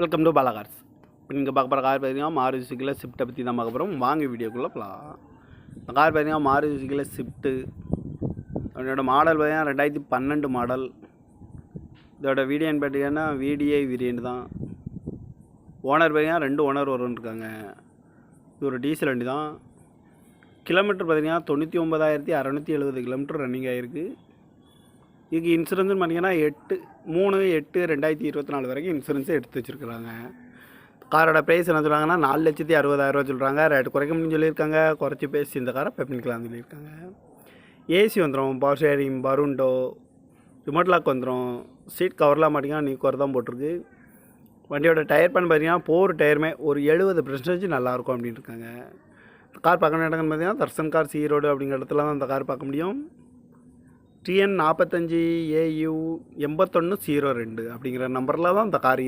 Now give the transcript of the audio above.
Welcome to Bala cars. இப்போ நீங்கள் பார்க்க போகிற கார் பார்த்தீங்கன்னா மாருதி சுசுக்கியில் ஸ்விஃப்ட்டை பற்றி தான் பார்க்க போகிறோம். வாங்க வீடியோக்குள்ளே போகலாம். இந்த கார் பார்த்தீங்கன்னா மாருதி சுசுக்கியில் ஸ்விஃப்ட்டு. அதோட மாடல் பார்த்தீங்கன்னா 2012 மாடல். இதோட வீடியோன்னு பார்த்தீங்கன்னா VDI வேரியண்ட் தான். ஓனர் பார்த்தீங்கன்னா 2 ஓனர் வரும்னு. இது ஒரு டீசல் வண்டி தான். கிலோமீட்டர் பார்த்தீங்கன்னா 99,670 கிலோமீட்டர் ரன்னிங் ஆகிருக்கு. இதுக்கு இன்சூரன்ஸ்னு பார்த்தீங்கன்னா 3/8/2024 வரைக்கும் இன்சூரன்ஸை எடுத்து வச்சுருக்குறாங்க. காரோட ப்ரைஸ் என்ன சொல்கிறாங்கன்னா 4,60,000 சொல்கிறாங்க. ரேட்டு குறைக்க முடியும்னு சொல்லியிருக்காங்க. குறைச்சி பேசி இந்த காரை பண்ணிக்கலாம்னு சொல்லியிருக்காங்க. ஏசி வந்துடும், பவர் ஷேரிங், பருண்டோ, ரிமோட் லாக் வந்துடும். சீட் கவர்லாம் பார்த்தீங்கன்னா நியூ கவர் தான் போட்டிருக்கு. வண்டியோட டயர் பண்ண பார்த்தீங்கன்னா 4 டயருமே ஒரு 70% நல்லாயிருக்கும் அப்படின்னு இருக்காங்க. கார் பார்க்க இடங்கன்னு பார்த்தீங்கன்னா தர்சன் கார் ஈரோடு அப்படிங்கிற இடத்துல தான் அந்த கார் பார்க்க முடியும். TN 45AU 8102 அப்படிங்கிற நம்பரில் தான் இந்த கார்